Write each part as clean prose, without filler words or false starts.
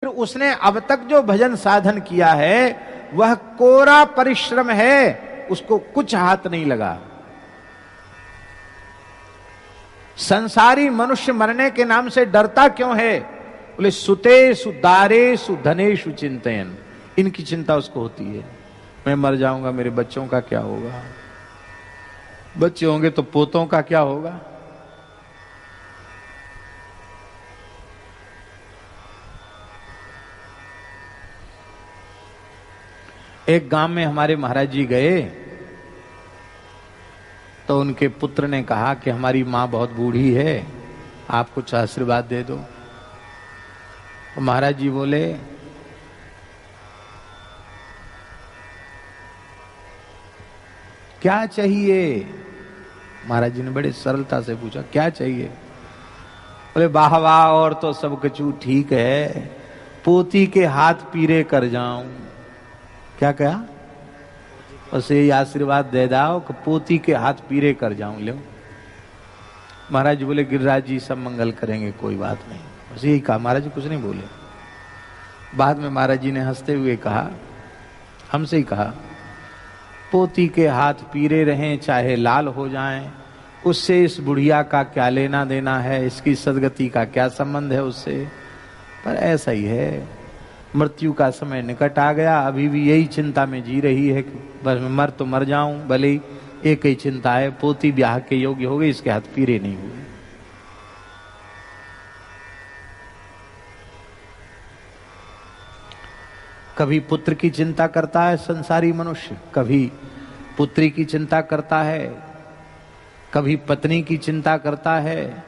उसने अब तक जो भजन साधन किया है वह कोरा परिश्रम है, उसको कुछ हाथ नहीं लगा। संसारी मनुष्य मरने के नाम से डरता क्यों है? बोले सुतेषु दारेषु धनेषु चिंतयन्, इनकी चिंता उसको होती है। मैं मर जाऊंगा, मेरे बच्चों का क्या होगा, बच्चे होंगे तो पोतों का क्या होगा। एक गांव में हमारे महाराज जी गए तो उनके पुत्र ने कहा कि हमारी मां बहुत बूढ़ी है, आप कुछ आशीर्वाद दे दो। तो महाराज जी बोले क्या चाहिए? महाराज जी ने बड़े सरलता से पूछा क्या चाहिए? बोले वाह वाह, और तो सब कुछ ठीक है, पोती के हाथ पीरे कर जाऊं। क्या कहा? उसे आशीर्वाद दे दाओ कि पोती के हाथ पीरे कर जाऊं। ले महाराज जी बोले गिरिराज जी सब मंगल करेंगे, कोई बात नहीं। बस यही कहा, महाराज जी कुछ नहीं बोले। बाद में महाराज जी ने हंसते हुए कहा, हमसे ही कहा, पोती के हाथ पीरे रहें चाहे लाल हो जाएं, उससे इस बुढ़िया का क्या लेना देना है, इसकी सदगति का क्या संबंध है उससे। पर ऐसा ही है, मृत्यु का समय निकट आ गया, अभी भी यही चिंता में जी रही है कि बस मर तो मर जाऊं। भले ही एक ही चिंता है, पोती ब्याह के योग्य हो गई, इसके हाथ पीरे नहीं हुए। कभी पुत्र की चिंता करता है संसारी मनुष्य, कभी पुत्री की चिंता करता है, कभी पत्नी की चिंता करता है,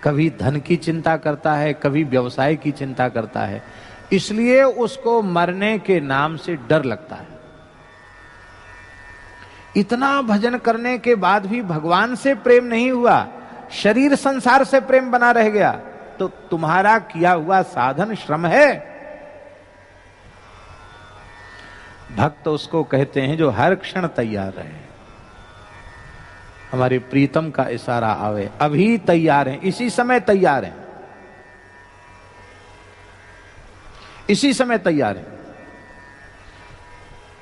कभी धन की चिंता करता है, कभी व्यवसाय की चिंता करता है। इसलिए उसको मरने के नाम से डर लगता है। इतना भजन करने के बाद भी भगवान से प्रेम नहीं हुआ, शरीर संसार से प्रेम बना रह गया, तो तुम्हारा किया हुआ साधन श्रम है। भक्त उसको कहते हैं जो हर क्षण तैयार रहे। हमारे प्रीतम का इशारा आवे, अभी तैयार हैं, इसी समय तैयार हैं, इसी समय तैयार है।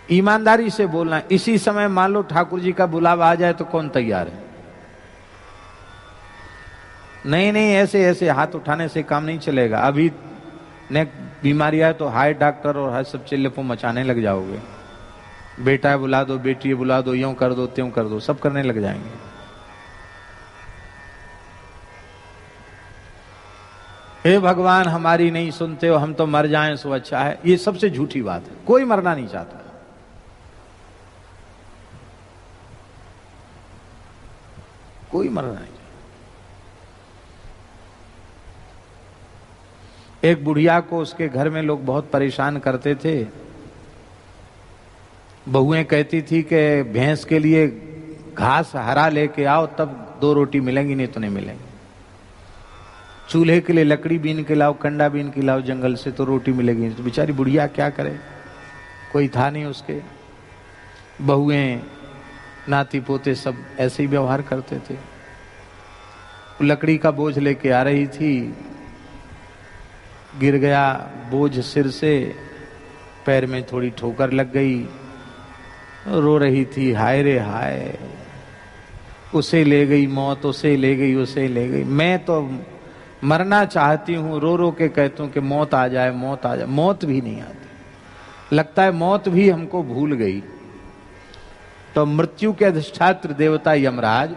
ईमानदारी से बोलना, इसी समय मान लो ठाकुर जी का बुलावा आ जाए तो कौन तैयार है? नहीं नहीं, ऐसे ऐसे हाथ उठाने से काम नहीं चलेगा। अभी ने बीमारी है तो हाय डॉक्टर और हाय सब चिल्लपो मचाने लग जाओगे। बेटा है बुला दो, बेटी है बुला दो, यूं कर दो त्यों कर दो, सब करने लग जाएंगे। हे भगवान हमारी नहीं सुनते हो, हम तो मर जाएं सो अच्छा है। ये सबसे झूठी बात है, कोई मरना नहीं चाहता। कोई मरना नहीं चाहता। एक बुढ़िया को उसके घर में लोग बहुत परेशान करते थे। बहुएं कहती थी कि भैंस के लिए घास हरा लेके आओ तब 2 रोटी मिलेंगी, नहीं तो नहीं मिलेंगी। चूल्हे के लिए लकड़ी बीन के लाओ, कंडा बीन के लाओ जंगल से तो रोटी मिलेगी। तो बेचारी बुढ़िया क्या करे, कोई था नहीं उसके। बहुएं नाती पोते सब ऐसे ही व्यवहार करते थे। लकड़ी का बोझ लेके आ रही थी, गिर गया बोझ सिर से, पैर में थोड़ी ठोकर लग गई, रो रही थी हाय रे हाय, उसे ले गई मौत, उसे ले गई, उसे ले गई। मैं तो मरना चाहती हूं, रो रो के कहती हूं कि मौत आ जाए, मौत आ जाए। मौत भी नहीं आती, लगता है मौत भी हमको भूल गई। तो मृत्यु के अधिष्ठात्र देवता यमराज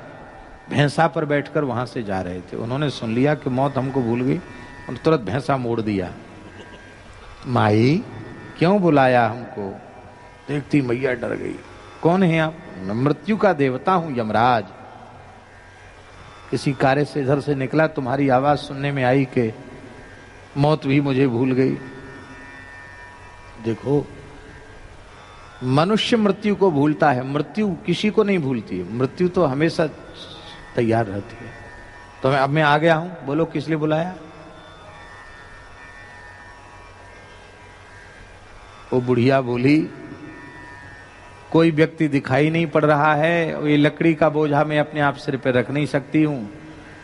भैंसा पर बैठकर वहां से जा रहे थे। उन्होंने सुन लिया कि मौत हमको भूल गई, उन्होंने तुरंत भैंसा मोड़ दिया। माई क्यों बुलाया हमको? देखती मैया डर गई। कौन है आप? मृत्यु का देवता हूं यमराज। किसी कार्य से इधर से निकला, तुम्हारी आवाज सुनने में आई कि मौत भी मुझे भूल गई। देखो मनुष्य मृत्यु को भूलता है, मृत्यु किसी को नहीं भूलती है। मृत्यु तो हमेशा तैयार रहती है। तो अब मैं आ गया हूं, बोलो किस लिए बुलाया? वो बुढ़िया बोली कोई व्यक्ति दिखाई नहीं पड़ रहा है, ये लकड़ी का बोझा मैं अपने आप सिर पे रख नहीं सकती हूं,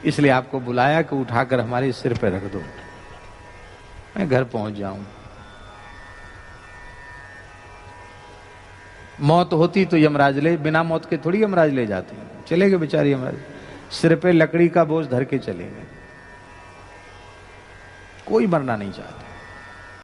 इसलिए आपको बुलाया कि उठाकर हमारे सिर पे रख दो। मैं घर पहुंच जाऊं। मौत होती तो यमराज ले, बिना मौत के थोड़ी यमराज ले जाते। चले गए बेचारे यमराज, सिर पे लकड़ी का बोझ धर के चले गए। कोई मरना नहीं चाहते।